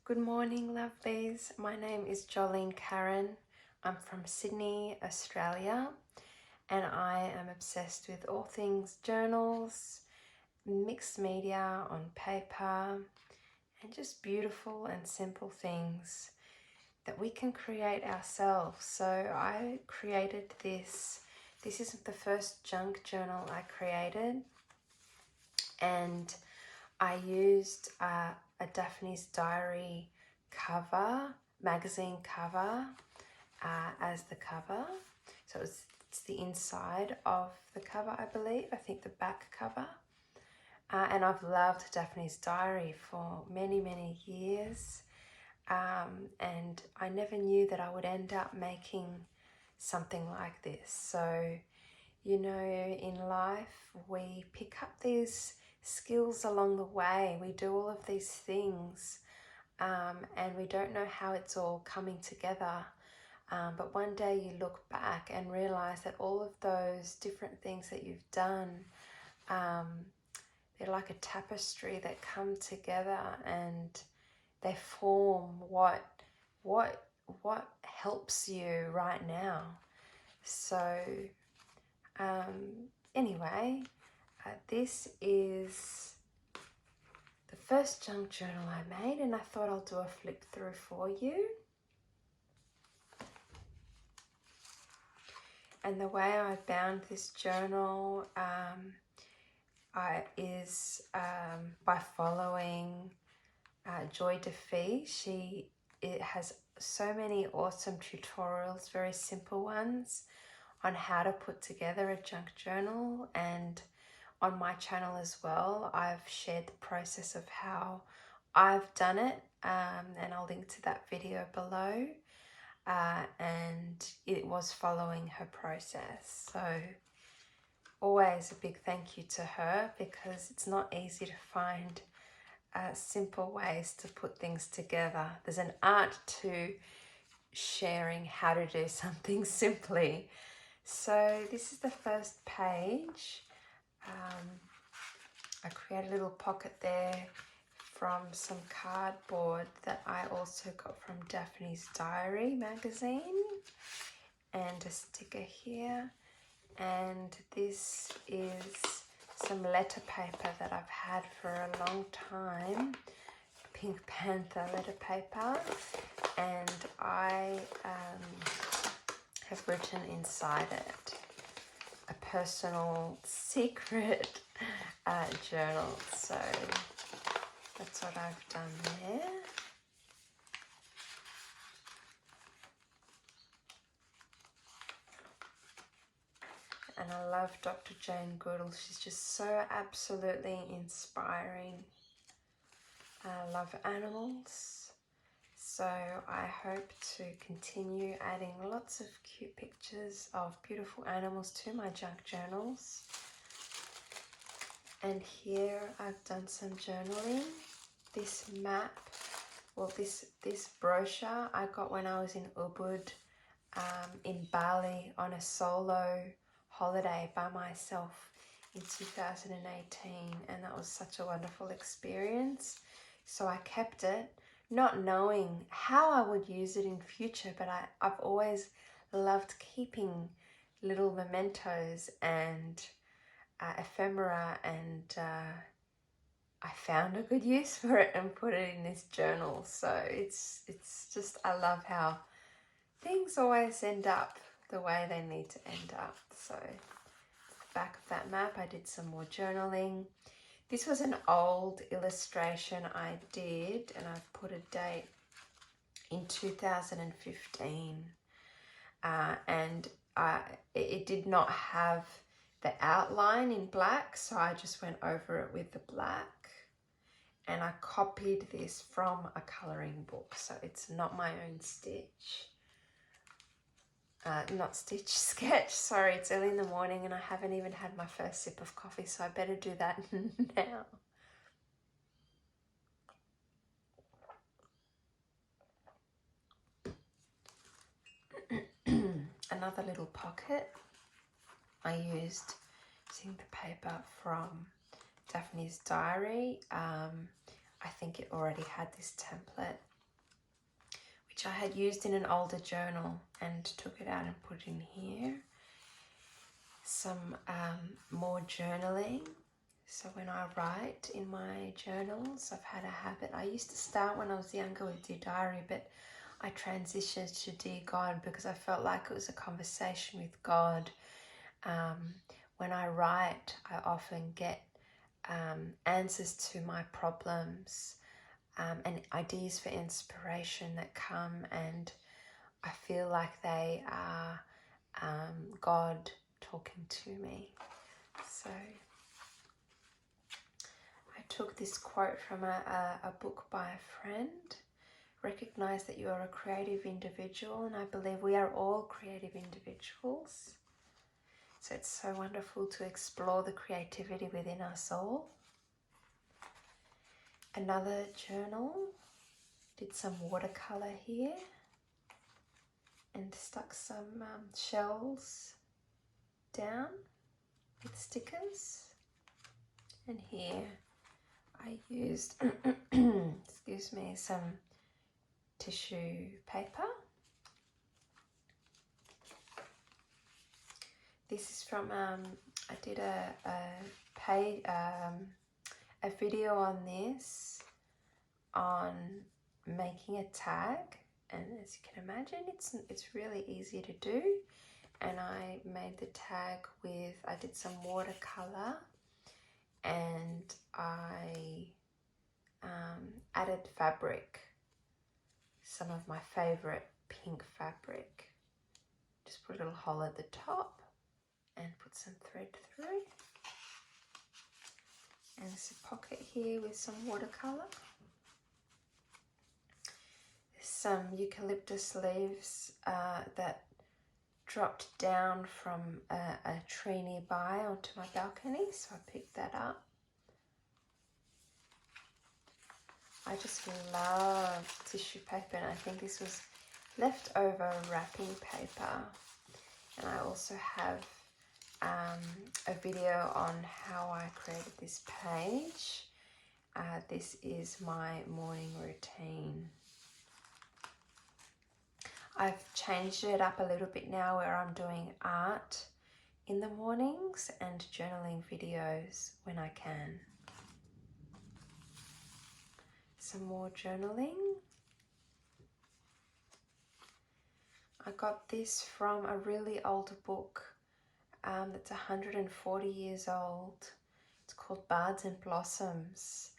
Good morning, lovelies. My name is Jolene Karen. I'm from Sydney, Australia, and I am obsessed with all things journals, mixed media on paper, and just beautiful and simple things that we can create ourselves. So I created this. This is the first junk journal I created, and I used a Daphne's Diary cover, magazine cover, as the cover. So it's the inside of the cover, I believe. I think the back cover. And I've loved Daphne's Diary for many, many years. And I never knew that I would end up making something like this. So, you know, in life, we pick up these skills along the way. We do all of these things, and we don't know how it's all coming together. But one day you look back and realize that all of those different things that you've done, they're like a tapestry that come together and they form what helps you right now. So anyway, this is the first junk journal I made, and I thought I'll do a flip through for you. And the way I bound this journal is by following Joy DeFee. It has so many awesome tutorials, very simple ones, on how to put together a junk journal. And on my channel as well, I've shared the process of how I've done it, and I'll link to that video below. And it was following her process. So always a big thank you to her, because it's not easy to find simple ways to put things together. There's an art to sharing how to do something simply. So this is the first page. I created a little pocket there from some cardboard that I also got from Daphne's Diary magazine, and a sticker here. And this is some letter paper that I've had for a long time, Pink Panther letter paper, and I have written inside it a personal secret journal. So that's what I've done there. And I love Dr. Jane Goodall. She's just so absolutely inspiring. I love animals, so I hope to continue adding lots of cute pictures of beautiful animals to my junk journals. And here I've done some journaling. This map, well, this brochure I got when I was in Ubud in Bali on a solo holiday by myself in 2018, and that was such a wonderful experience. So I kept it, not knowing how I would use it in future, but I've always loved keeping little mementos and ephemera, and I found a good use for it and put it in this journal. So it's just, I love how things always end up the way they need to end up. So the back of that map, I did some more journaling. This was an old illustration I did, and I've put a date in 2015, and it did not have the outline in black, so I just went over it with the black, and I copied this from a colouring book, so it's not my own stitch. Sketch, sorry, it's early in the morning and I haven't even had my first sip of coffee, so I better do that now. Another little pocket I used using the paper from Daphne's Diary. I think it already had this template which I had used in an older journal and took it out and put it in here. Some more journaling. So when I write in my journals, I've had a habit. I used to start when I was younger with Dear Diary, but I transitioned to Dear God because I felt like it was a conversation with God. When I write, I often get answers to my problems and ideas for inspiration that come, and I feel like they are God talking to me. So I took this quote from a book by a friend. Recognize that you are a creative individual, and I believe we are all creative individuals. So it's so wonderful to explore the creativity within us all. Another journal, did some watercolor here and stuck some shells down with stickers. And here I used, excuse me, some tissue paper. This is from, I did a video on this, on making a tag, and as you can imagine, it's really easy to do. And I made the tag with, I did some watercolor, and I added fabric, some of my favorite pink fabric. Just put a little hole at the top and put some thread through. And there's a pocket here with some watercolor. There's some eucalyptus leaves that dropped down from a tree nearby onto my balcony, so I picked that up. I just love tissue paper, and I think this was leftover wrapping paper. And I also have a video on how I created this page. This is my morning routine. I've changed it up a little bit now, where I'm doing art in the mornings and journaling videos when I can. Some more journaling. I got this from a really old book that's 140 years old. It's called Bards and Blossoms.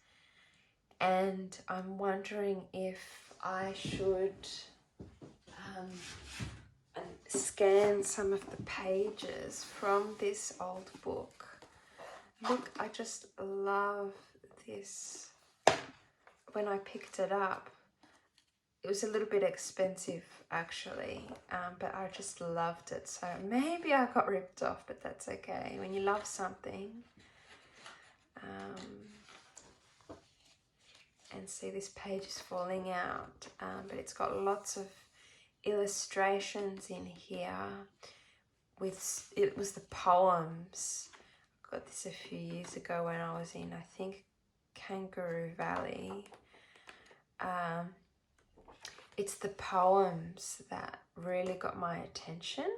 And I'm wondering if I should scan some of the pages from this old book. Look, I just love this. When I picked it up, it was a little bit expensive actually, but I just loved it. So maybe I got ripped off, but that's okay. When you love something, and see this page is falling out, but it's got lots of illustrations in here. It was the poems. I got this a few years ago when I was in, I think, Kangaroo Valley. It's the poems that really got my attention.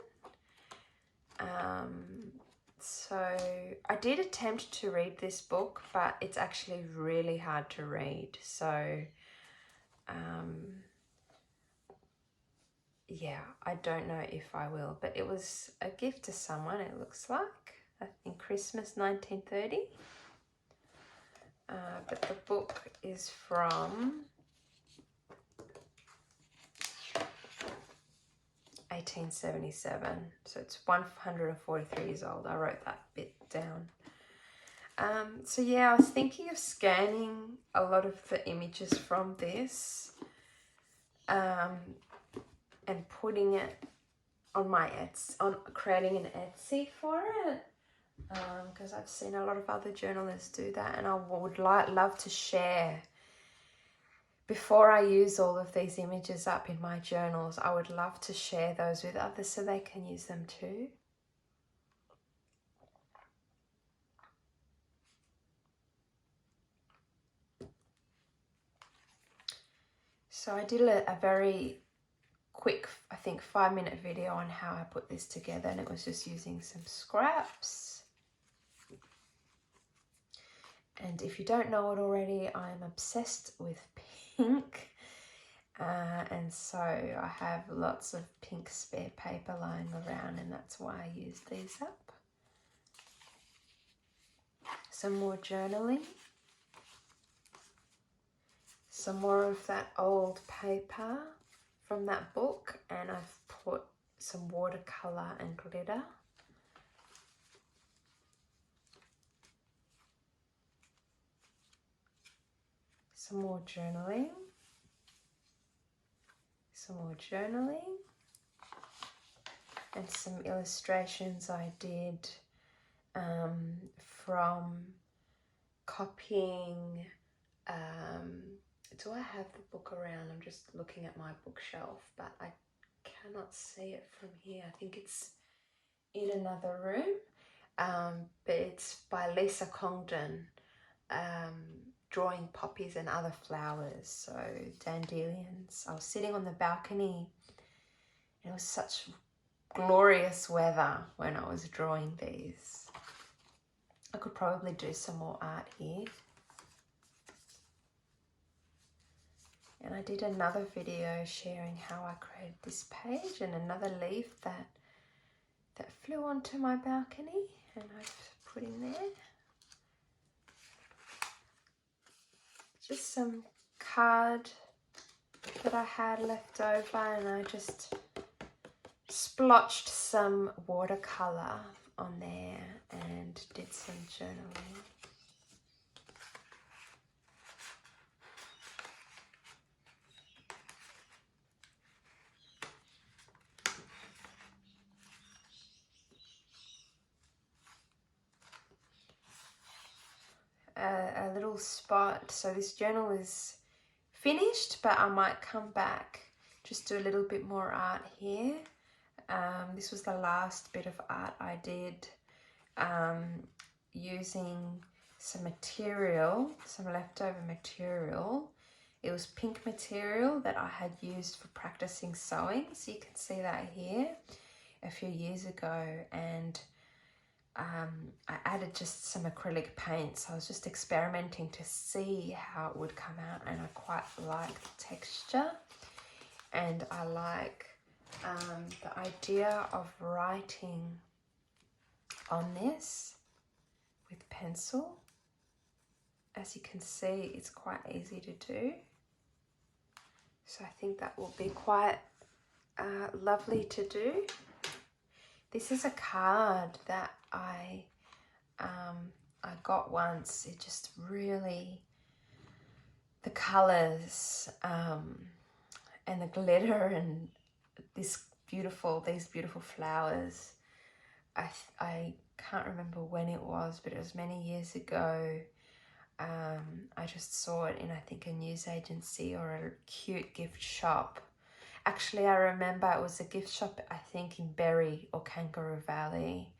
So I did attempt to read this book, but it's actually really hard to read. So yeah, I don't know if I will, but it was a gift to someone, it looks like, I think Christmas 1930. But the book is from 1877, so it's 143 years old. I wrote that bit down. So yeah, I was thinking of scanning a lot of the images from this and putting it on my Etsy, on creating an Etsy for it, because I've seen a lot of other journalists do that, and I would love to share. Before I use all of these images up in my journals, I would love to share those with others so they can use them too. So I did a very quick, I think 5-minute video on how I put this together, and it was just using some scraps. And if you don't know it already, I'm obsessed with pink. And so I have lots of pink spare paper lying around, and that's why I use these up. Some more journaling. Some more of that old paper from that book, and I've put some watercolor and glitter. Some more journaling. Some more journaling. And some illustrations I did from copying. Do I have the book around? I'm just looking at my bookshelf, but I cannot see it from here. I think it's in another room, but it's by Lisa Congdon, drawing poppies and other flowers, so dandelions. I was sitting on the balcony, and it was such glorious weather when I was drawing these. I could probably do some more art here. And I did another video sharing how I created this page, and another leaf that flew onto my balcony, and I've put in there. Just some card that I had left over, and I just splotched some watercolor on there and did some journaling. A little spot. So this journal is finished, but I might come back, just do a little bit more art here. This was the last bit of art I did, using some material, some leftover material. It was pink material that I had used for practicing sewing, so you can see that here a few years ago, and I added just some acrylic paint, so I was just experimenting to see how it would come out, and I quite like the texture, and I like the idea of writing on this with pencil. As you can see, it's quite easy to do, so I think that will be quite lovely to do. This is a card that I got once. It just really, the colours and the glitter and these beautiful flowers. I can't remember when it was, but it was many years ago. I just saw it in, I think, a news agency or a cute gift shop. Actually, I remember it was a gift shop, I think, in Berry or Kangaroo Valley,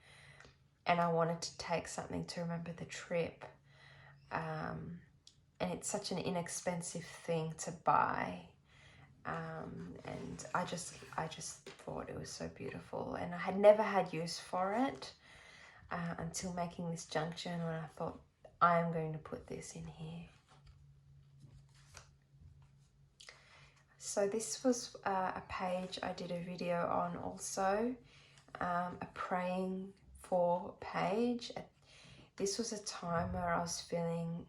and I wanted to take something to remember the trip. And it's such an inexpensive thing to buy, and I just thought it was so beautiful, and I had never had use for it until making this junk journal, and I thought, I am going to put this in here. So this was a page I did a video on also, a praying for page. This was a time where I was feeling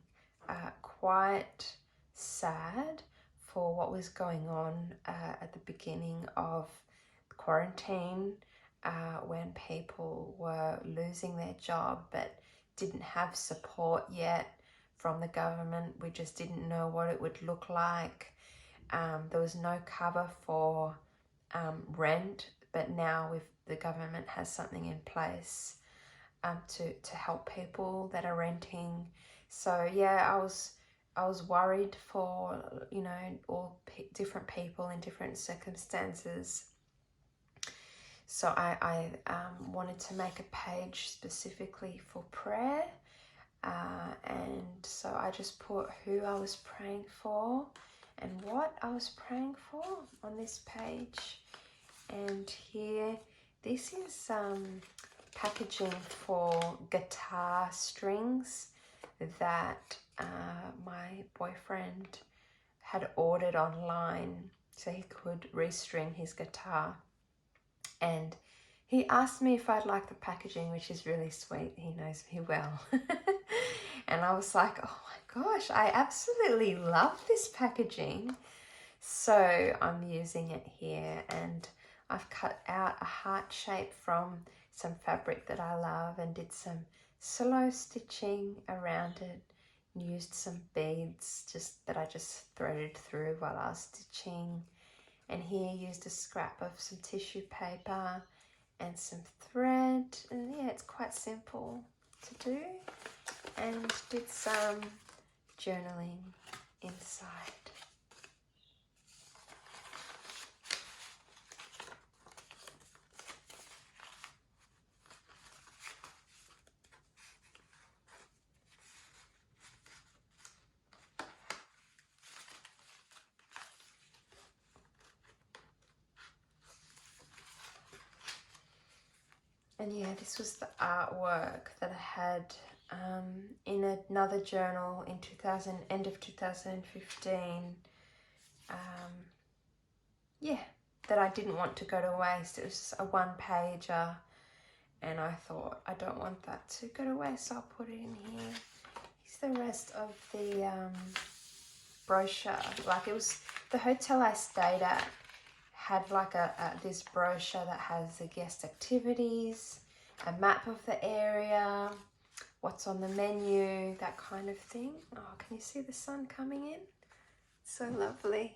quite sad for what was going on at the beginning of quarantine, when people were losing their job but didn't have support yet from the government. We just didn't know what it would look like. There was no cover for rent, but now the government has something in place to help people that are renting. So yeah, I was worried for, you know, all different people in different circumstances. So I wanted to make a page specifically for prayer, and so I just put who I was praying for, and what I was praying for on this page. And here, this is packaging for guitar strings that my boyfriend had ordered online so he could restring his guitar. And he asked me if I'd like the packaging, which is really sweet. He knows me well. And I was like, oh my gosh, I absolutely love this packaging. So I'm using it here, and I've cut out a heart shape from some fabric that I love and did some slow stitching around it. Used some beads that I just threaded through while I was stitching. And here used a scrap of some tissue paper and some thread. And yeah, it's quite simple to do. And did some journaling inside. And yeah, this was the artwork that I had in another journal in end of 2015. Yeah, that I didn't want to go to waste. It was just a one-pager, and I thought I don't want that to go to waste, so I'll put it in here. Here's the rest of the brochure. Like, it was the hotel I stayed at had like this brochure that has the guest activities, a map of the area, what's on the menu, that kind of thing. Oh, can you see the sun coming in? So lovely.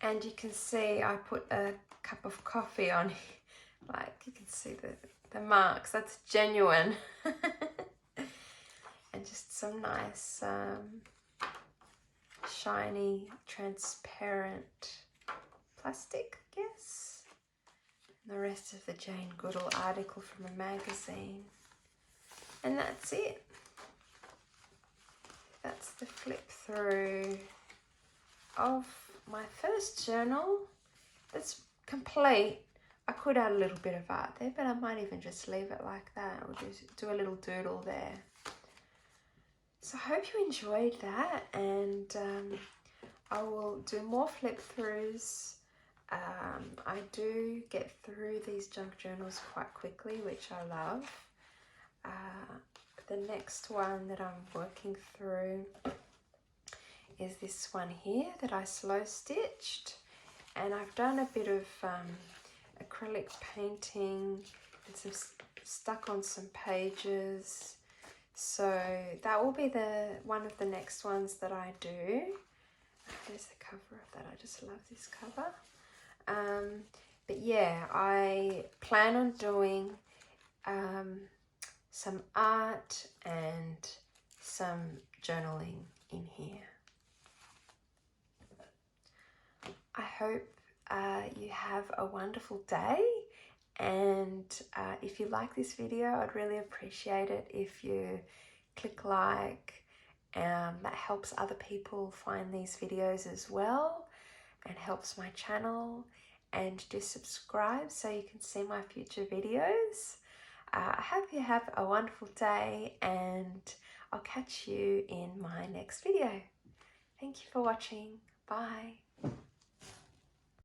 And you can see I put a cup of coffee on, like you can see the marks, that's genuine. And just some nice shiny, transparent plastic, I guess. And the rest of the Jane Goodall article from a magazine. And that's it. That's the flip through of my first journal. It's complete. I could add a little bit of art there, but I might even just leave it like that, or just do a little doodle there. So I hope you enjoyed that, and I will do more flip throughs. I do get through these junk journals quite quickly, which I love. The next one that I'm working through is this one here that I slow stitched, and I've done a bit of acrylic painting and some stuck on some pages, so that will be one of the next ones that I do. There's the cover of that. I just love this cover. But yeah, I plan on doing some art and some journaling in here. I hope you have a wonderful day, and if you like this video, I'd really appreciate it if you click like. That helps other people find these videos as well, and helps my channel. And do subscribe so you can see my future videos. I hope you have a wonderful day, and I'll catch you in my next video. Thank you for watching. Bye.